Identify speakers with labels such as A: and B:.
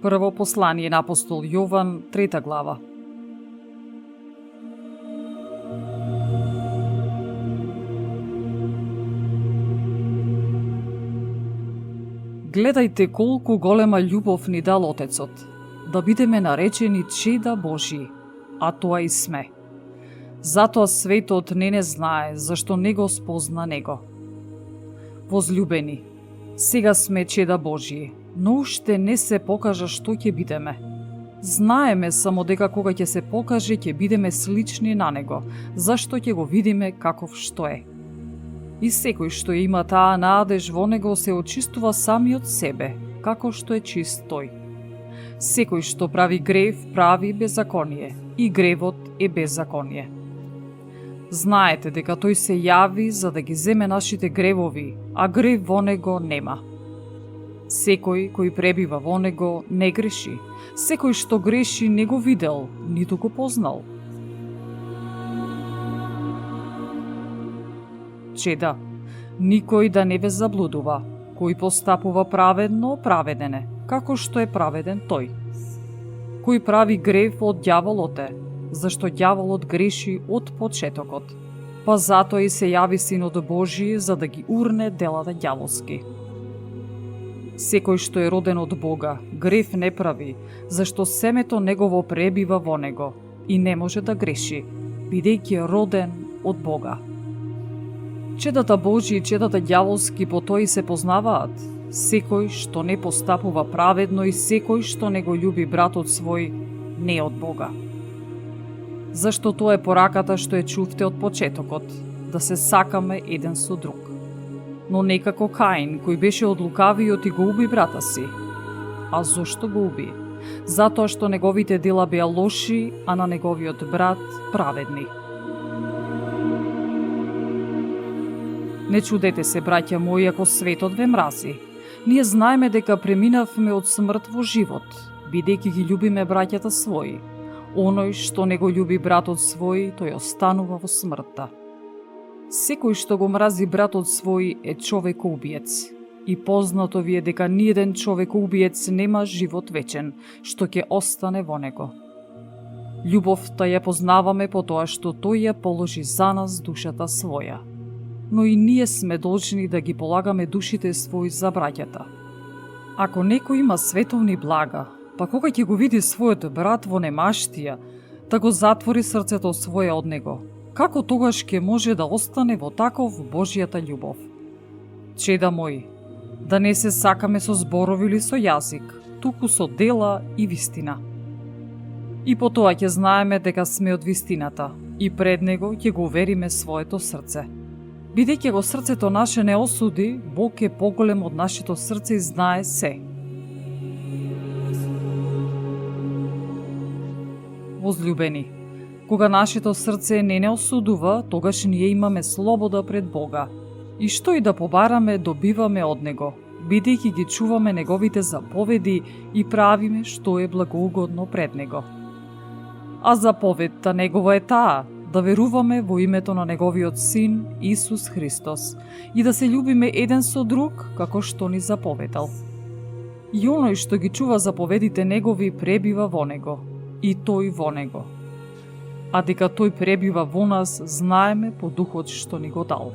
A: Прво послание на апостол Јован, 3 глава. Гледајте колку голема љубов ни дал Отецот, да бидеме наречени чеда Божии, а тоа и сме. Затоа светот не знае, зашто не го спозна Него. Возлюбени, сега сме чеда Божии, но уште не се покажа што ќе бидеме. Знаеме само дека кога ќе се покаже, ќе бидеме слични на Него, зашто ќе го видиме каков што е. И секој што има таа надеж во Него се очистува сами од себе, како што е чист тој. Секој што прави грев, прави беззаконие, и гревот е беззаконие. Знаете дека тој се јави за да ги земе нашите гревови, а грев во Него нема. Секој кој пребива во Него не греши. Секој што греши не го видел, ниту го познал. Чеда, никој да не ве заблудува. Кој постапува праведно, праведен е, како што е праведен тој. Кој прави грев од ѓаволот е, зашто ѓаволот греши од почетокот. Па затоа и се јави Синот Божи за да ги урне делата ѓаволски. Секој што е роден од Бога, грев не прави, зашто семето негово пребива во него и не може да греши, бидејќи е роден од Бога. Чедата Божи и чедата ѓаволски по тој се познаваат. Секој што не постапува праведно и секој што не го љуби братот свој не е од Бога. Зашто тоа е пораката што е чувте од почетокот, да се сакаме еден со друг. Но не како Каин, кој беше од лукавиот и го уби брата си. А зошто го уби? Затоа што неговите дела беа лоши, а на неговиот брат праведни. Не чудете се, браќа мои, ако светот ве мрази. Ние знаеме дека преминавме од смрт во живот, бидејќи ги љубиме браќата своји. Оној што не го љуби братот свој, тој останува во смртта. Секој што го мрази братот свој е човекоубиец. И познато ви е дека ниеден човекоубиец нема живот вечен, што ќе остане во него. Љубовта ја познаваме по тоа што тој ја положи за нас душата своја. Но и ние сме должни да ги полагаме душите своји за браќата. Ако некој има световни блага, па кога ќе го види својот брат во немаштија, да го затвори срцето свое од него, како тогаш ќе може да остане во таков Божјата љубов? Чеда мои, да не се сакаме со зборови или со јазик, туку со дела и вистина. И по тоа ќе знаеме дека сме од вистината и пред него ќе го увериме своето срце. Бидејќи го срцето наше не осуди, Бог е поголем од нашето срце и знае се. Возлюбени, кога нашето срце не осудува, тогаш ние имаме слобода пред Бога. И што и да побараме, добиваме од Него, бидејќи ги чуваме Неговите заповеди и правиме што е благоугодно пред Него. А заповедта Негова е таа, да веруваме во името на Неговиот Син, Исус Христос, и да се љубиме еден со друг, како што ни заповедал. И оној што ги чува заповедите Негови пребива во Него, и тој во Него. А дека тој пребива во нас, знаеме по Духот што ни го дал.